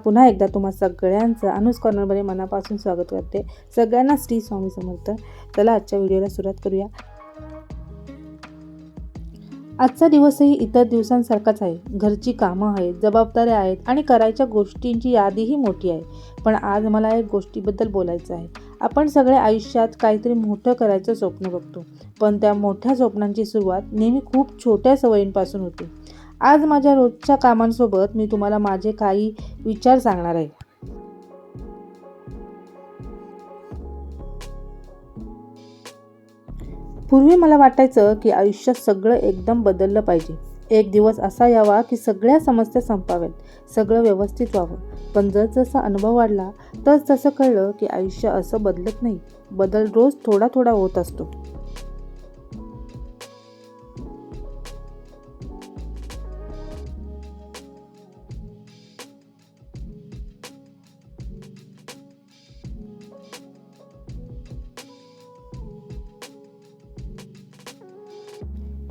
पुन्हा एकदा तुम्हा सगळ्यांचं अनुज कॉर्नरमध्ये मनापासून स्वागत करते। सगळ्यांना श्री स्वामी समर्थ। चला आजच्या व्हिडिओला सुरुवात करूया। आजचा दिवसही इतर दिवसांसारखाच आहे। घरची कामं आहेत, जबाबदाऱ्या आहेत आणि करायच्या गोष्टींची यादीही मोठी आहे। पण आज मला एक गोष्टीबद्दल बोलायचं आहे। आपण सगळे आयुष्यात काहीतरी मोठं करायचं स्वप्न बघतो, पण त्या मोठ्या स्वप्नांची सुरुवात नेहमी खूप छोट्या सवयींपासून होते। आज माझ्या रोजच्या कामांसोबत मी तुम्हाला माझे काही विचार सांगणार आहे। पूर्वी मला वाटायचं की आयुष्यात सगळं एकदम बदललं पाहिजे। एक दिवस असा यावा की सगळ्या समस्या संपाव्यात, सगळं व्यवस्थित व्हावं। पण जसजसा अनुभव वाढला तसं कळलं की आयुष्य असं बदलत नाही। बदल रोज थोडा थोडा होत असतो।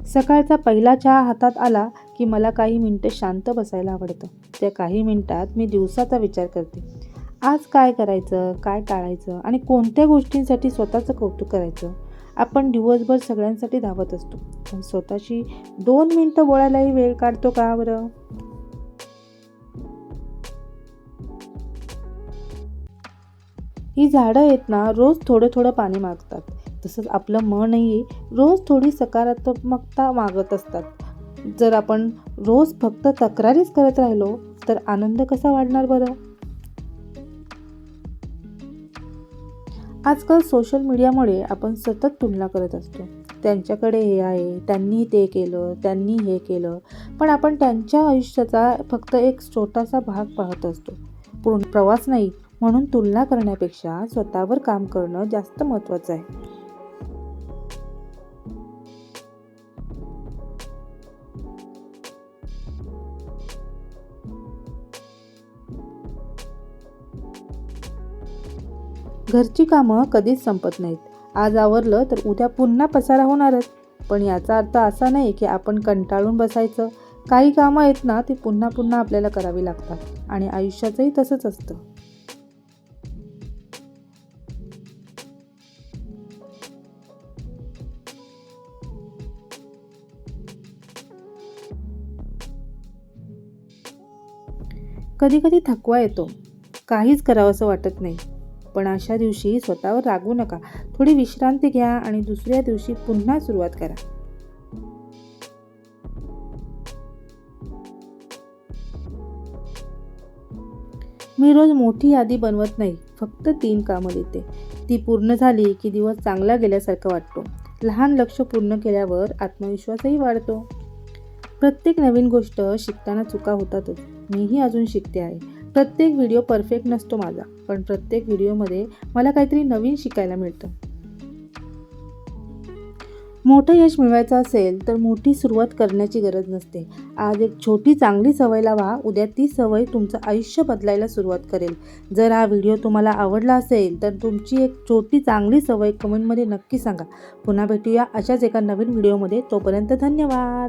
सकाळचा पहिला चहा हातात आला की मला काही मिनिटं शांत बसायला आवडतं। त्या काही मिनिटात मी दिवसाचा विचार करते। आज काय करायचं, काय टाळायचं आणि कोणत्या गोष्टींसाठी स्वतःचं कौतुक करायचं। आपण दिवसभर सगळ्यांसाठी धावत असतो, पण स्वतःशी 2 मिनिटं बोलायलाही वेळ काढतो का बरं? ही झाडं आहेत ना, रोज थोडं थोडं पाणी मागतात। तसंच आपलं मनही रोज थोडी सकारात्मकता मागत असतात। जर आपण रोज फक्त तक्रारीच करत राहिलो तर आनंद कसा वाढणार बरं? आजकाल सोशल मीडियामुळे आपण सतत तुलना करत असतो। त्यांच्याकडे हे आहे, त्यांनी ते केलं, त्यांनी हे केलं, पण आपण त्यांच्या आयुष्याचा फक्त एक छोटासा भाग पाहत असतो, पूर्ण प्रवास नाही। म्हणून तुलना करण्यापेक्षा स्वतःवर काम करणं जास्त महत्त्वाचं आहे। घरची कामं कधीच संपत नाहीत। आज आवरलं तर उद्या पुन्हा पसारा होणारच। पण याचा अर्थ असा नाही की आपण कंटाळून बसायचं। काही कामं आहेत ना, ती पुन्हा पुन्हा आपल्याला करावी लागतात आणि आयुष्याचंही तसंच असतं। कधी कधी थकवा येतो, काहीच करावंसं वाटत नाही। पण अशा दिवशी स्वतःवर रागवू नका। थोडी विश्रांती घ्या आणि दुसऱ्या दिवशी पुन्हा सुरुवात करा। मी रोज मोठी यादी बनवत नाही, फक्त 3 कामं लिहिते। ती पूर्ण झाली की दिवस चांगला गेल्यासारखा वाटतो। लहान लक्ष्य पूर्ण केल्यावर आत्मविश्वासही वाढतो। प्रत्येक नवीन गोष्ट शिकताना चुका होतातच। मीही अजून शिकते आहे। प्रत्येक व्हिडिओ परफेक्ट नसतो माझा, पण प्रत्येक व्हिडिओमध्ये मला काहीतरी नवीन शिकायला मिळतं। मोठं यश मिळवायचं असेल तर मोठी सुरुवात करण्याची गरज नसते। आज एक छोटी चांगली सवय लावा, उद्या ती सवय तुमचं आयुष्य बदलायला सुरुवात करेल। जर हा व्हिडिओ तुम्हाला आवडला असेल तर तुमची एक छोटी चांगली सवय कमेंटमध्ये नक्की सांगा। पुन्हा भेटूया अशाच एका नवीन व्हिडिओमध्ये। तोपर्यंत धन्यवाद।